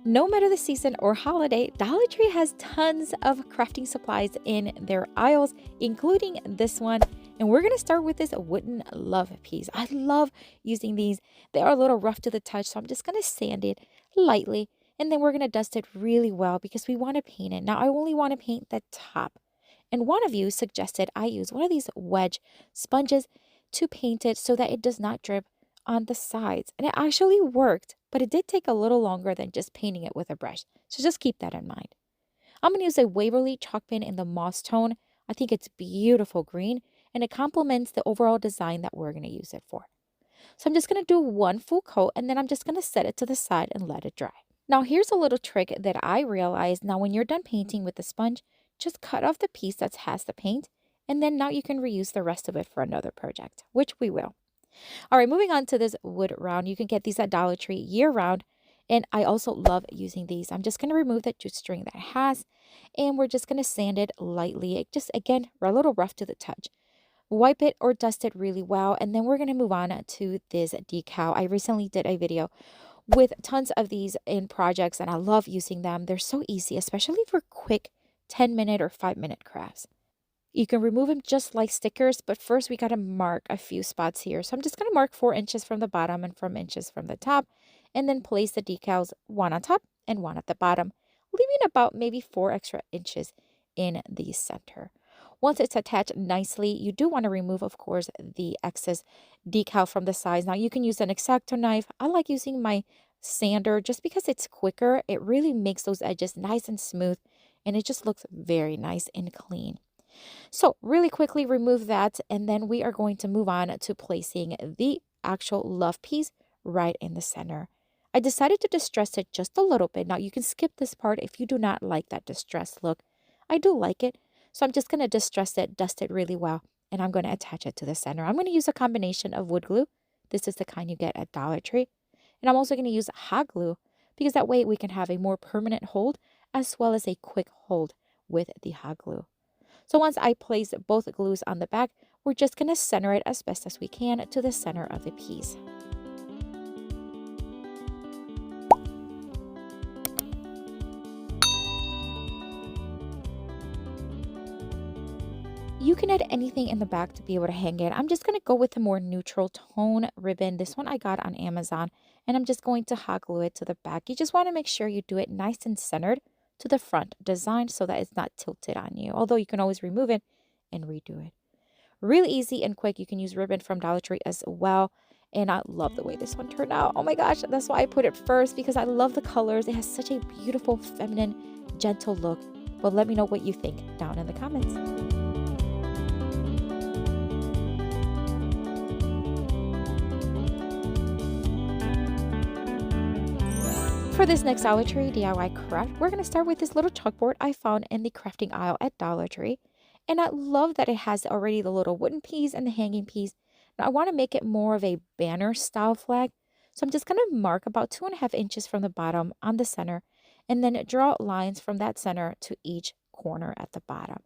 No matter the season or holiday, Dollar Tree has tons of crafting supplies in their aisles, including this one. And we're going to start with this wooden love piece. I love using these. They are a little rough to the touch, so I'm just going to sand it lightly. And then we're going to dust it really well because we want to paint it. Now, I only want to paint the top. And one of you suggested I use one of these wedge sponges to paint it so that it does not drip on the sides. And it actually worked, but it did take a little longer than just painting it with a brush. So just keep that in mind. I'm going to use a Waverly chalk pen in the moss tone. I think it's beautiful green and it complements the overall design that we're going to use it for. So I'm just going to do one full coat and then I'm just going to set it to the side and let it dry. Now here's a little trick that I realized. Now when you're done painting with the sponge, just cut off the piece that has the paint and then now you can reuse the rest of it for another project, which we will. All right, moving on to this wood round. You can get these at Dollar Tree year round. And I also love using these. I'm just going to remove that jute string that it has. And we're just going to sand it lightly. It just, again, a little rough to the touch. Wipe it or dust it really well. And then we're going to move on to this decal. I recently did a video with tons of these in projects. And I love using them. They're so easy, especially for quick 10-minute or 5-minute crafts. You can remove them just like stickers, but first we got to mark a few spots here. So I'm just going to mark 4 inches from the bottom and 4 inches from the top, and then place the decals one on top and one at the bottom, leaving about maybe 4 extra inches in the center. Once it's attached nicely, you do want to remove, of course, the excess decal from the sides. Now you can use an X-Acto knife. I like using my sander just because it's quicker. It really makes those edges nice and smooth, and it just looks very nice and clean. So really quickly remove that and then we are going to move on to placing the actual love piece right in the center. I decided to distress it just a little bit. Now you can skip this part if you do not like that distressed look. I do like it. So I'm just going to distress it, dust it really well, and I'm going to attach it to the center. I'm going to use a combination of wood glue. This is the kind you get at Dollar Tree. And I'm also going to use hot glue because that way we can have a more permanent hold as well as a quick hold with the hot glue. So once I place both glues on the back, we're just going to center it as best as we can to the center of the piece. You can add anything in the back to be able to hang it. I'm just going to go with a more neutral tone ribbon. This one I got on Amazon, and I'm just going to hot glue it to the back. You just want to make sure you do it nice and centered to the front design so that it's not tilted on you, although you can always remove it and redo it. Really easy and quick. You can use ribbon from Dollar Tree as well, and I love the way this one turned out. Oh my gosh, that's why I put it first, because I love the colors. It has such a beautiful, feminine, gentle look. But let me know what you think down in the comments. For this next Dollar Tree DIY craft, we're going to start with this little chalkboard I found in the crafting aisle at Dollar Tree. And I love that it has already the little wooden piece and the hanging piece. Now I want to make it more of a banner style flag. So I'm just going to mark about 2.5 inches from the bottom on the center and then draw lines from that center to each corner at the bottom.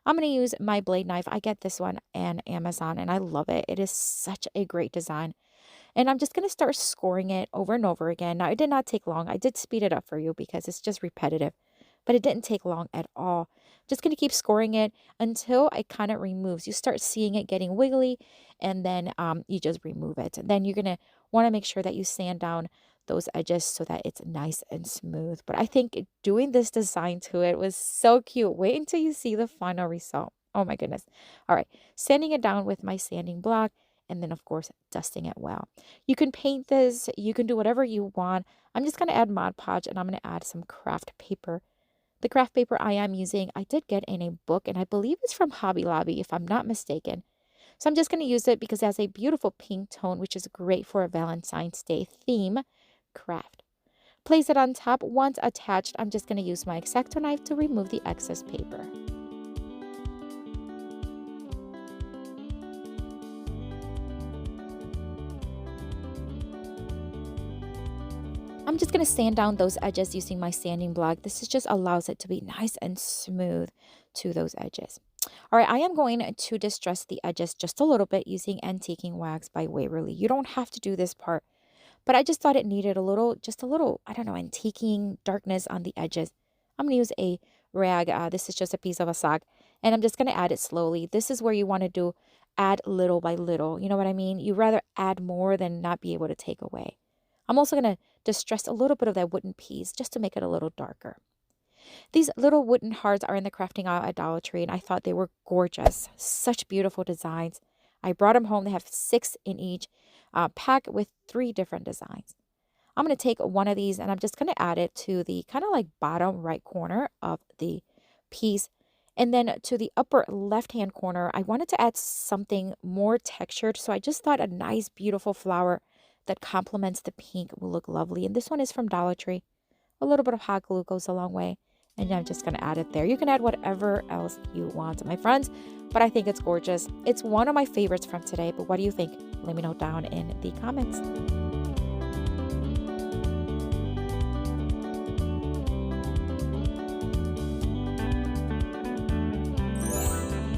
I'm going to use my blade knife. I get this one on Amazon and I love it. It is such a great design. And I'm just going to start scoring it over and over again. Now, it did not take long. I did speed it up for you because it's just repetitive, but it didn't take long at all. Just going to keep scoring it until it kind of removes. You start seeing it getting wiggly, and then you just remove it. And then you're going to want to make sure that you sand down those edges so that it's nice and smooth. But I think doing this design to it was so cute. Wait until you see the final result. Oh my goodness. All right, sanding it down with my sanding block. And then, of course, dusting it well. You can paint this. You can do whatever you want. I'm just going to add Mod Podge, and I'm going to add some craft paper. The craft paper I am using, I did get in a book, and I believe it's from Hobby Lobby, if I'm not mistaken. So I'm just going to use it because it has a beautiful pink tone, which is great for a Valentine's Day theme craft. Place it on top. Once attached, I'm just going to use my X-Acto knife to remove the excess paper. I'm just going to sand down those edges using my sanding block. This just allows it to be nice and smooth to those edges. All right, I am going to distress the edges just a little bit using Antiquing Wax by Waverly. You don't have to do this part, but I just thought it needed a little, just a little, I don't know, antiquing darkness on the edges. I'm going to use a rag. This is just a piece of a sock, and I'm just going to add it slowly. This is where you want to do add little by little. You know what I mean? You rather add more than not be able to take away. I'm also going to distress a little bit of that wooden piece just to make it a little darker. These little wooden hearts are in the crafting aisle at Dollar Tree, and I thought they were gorgeous. Such beautiful designs. I brought them home. They have 6 in each pack with 3 different designs. I'm going to take one of these and I'm just going to add it to the kind of like bottom right corner of the piece. And then to the upper left-hand corner, I wanted to add something more textured. So I just thought a nice, beautiful flower that complements the pink will look lovely. And this one is from Dollar Tree. A little bit of hot glue goes a long way. And I'm just going to add it there. You can add whatever else you want, my friends. But I think it's gorgeous. It's one of my favorites from today. But what do you think? Let me know down in the comments.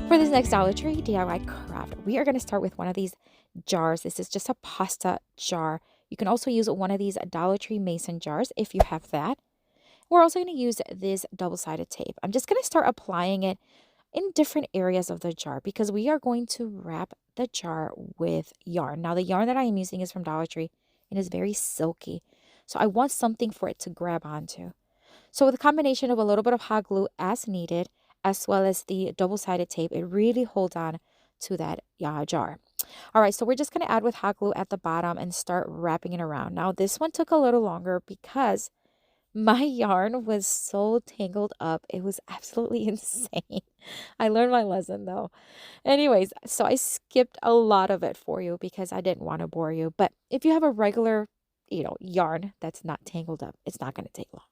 For this next Dollar Tree DIY craft, we are going to start with one of these jars. This is just a pasta jar. You can also use one of these Dollar Tree mason jars if you have that. We're also going to use this double-sided tape. I'm just going to start applying it in different areas of the jar because we are going to wrap the jar with yarn. Now, the yarn that I am using is from Dollar Tree and is very silky. So I want something for it to grab onto. So with a combination of a little bit of hot glue as needed, as well as the double-sided tape, it really holds on to that jar. All right, so we're just going to add with hot glue at the bottom and start wrapping it around. Now, this one took a little longer because my yarn was so tangled up. It was absolutely insane. I learned my lesson though. Anyways, so I skipped a lot of it for you because I didn't want to bore you. But if you have a regular, yarn that's not tangled up, it's not going to take long.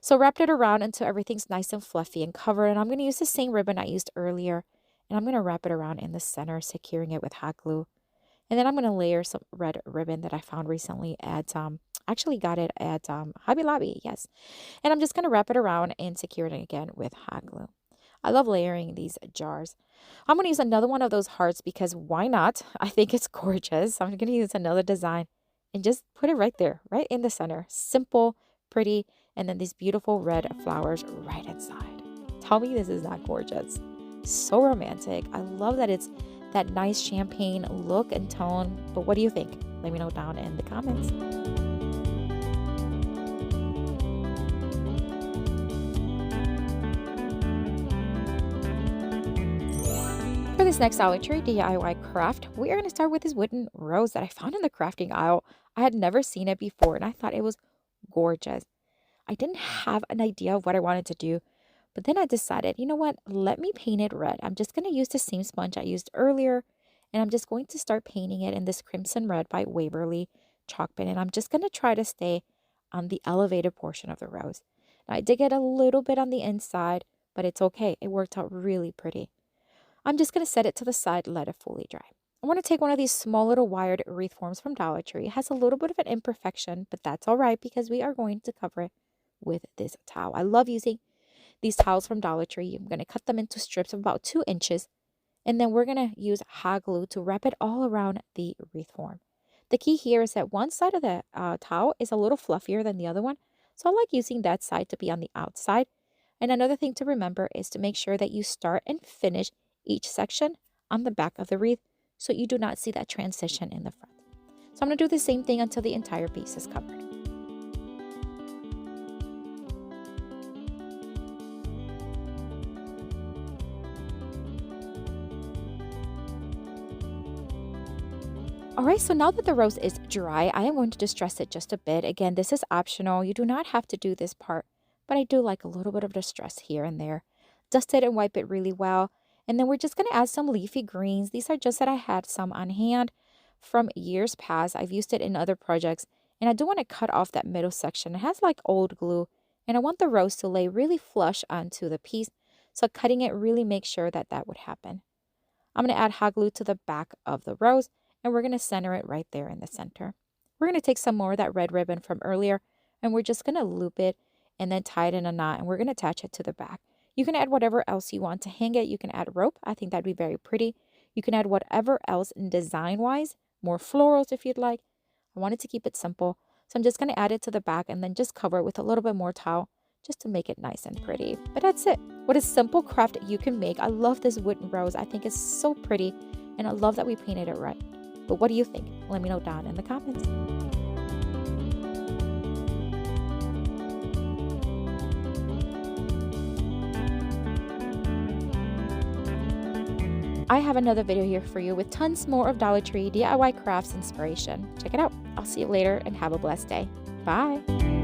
So wrapped it around until everything's nice and fluffy and covered. And I'm going to use the same ribbon I used earlier. And I'm going to wrap it around in the center, securing it with hot glue. And then I'm going to layer some red ribbon that I found recently at, actually got it at Hobby Lobby, yes. And I'm just going to wrap it around and secure it again with hot glue. I love layering these jars. I'm going to use another one of those hearts because why not? I think it's gorgeous. I'm going to use another design and just put it right there, right in the center. Simple, pretty, and then these beautiful red flowers right inside. Tell me this is not gorgeous. So romantic. I love that it's that nice champagne look and tone. But what do you think? Let me know down in the comments. For this next Dollar Tree DIY craft, we are going to start with this wooden rose that I found in the crafting aisle. I had never seen it before and I thought it was gorgeous. I didn't have an idea of what I wanted to do, but then I decided, you know what, let me paint it red. I'm just going to use the same sponge I used earlier, and I'm just going to start painting it in this crimson red by Waverly chalk pen, and I'm just going to try to stay on the elevated portion of the rose. Now, I did get a little bit on the inside, but it's okay. It worked out really pretty. I'm just going to set it to the side, let it fully dry. I want to take one of these small little wired wreath forms from Dollar Tree. It has a little bit of an imperfection, but that's all right because we are going to cover it with this towel. I love using these towels from Dollar Tree. I'm going to cut them into strips of about 2 inches. And then we're going to use hot glue to wrap it all around the wreath form. The key here is that one side of the towel is a little fluffier than the other one. So I like using that side to be on the outside. And another thing to remember is to make sure that you start and finish each section on the back of the wreath so you do not see that transition in the front. So I'm going to do the same thing until the entire piece is covered. All right, so now that the rose is dry, I am going to distress it just a bit. Again, this is optional. You do not have to do this part, but I do like a little bit of distress here and there. Dust it and wipe it really well. And then we're just going to add some leafy greens. These are just that I had some on hand from years past. I've used it in other projects. And I do want to cut off that middle section. It has like old glue. And I want the rose to lay really flush onto the piece. So cutting it really makes sure that that would happen. I'm going to add hot glue to the back of the rose. And we're going to center it right there in the center. We're going to take some more of that red ribbon from earlier. And we're just going to loop it and then tie it in a knot. And we're going to attach it to the back. You can add whatever else you want to hang it. You can add rope. I think that'd be very pretty. You can add whatever else in design-wise. More florals if you'd like. I wanted to keep it simple. So I'm just going to add it to the back and then just cover it with a little bit more towel just to make it nice and pretty. But that's it. What a simple craft you can make. I love this wooden rose. I think it's so pretty and I love that we painted it right. But what do you think? Let me know down in the comments. I have another video here for you with tons more of Dollar Tree DIY crafts inspiration. Check it out. I'll see you later and have a blessed day. Bye.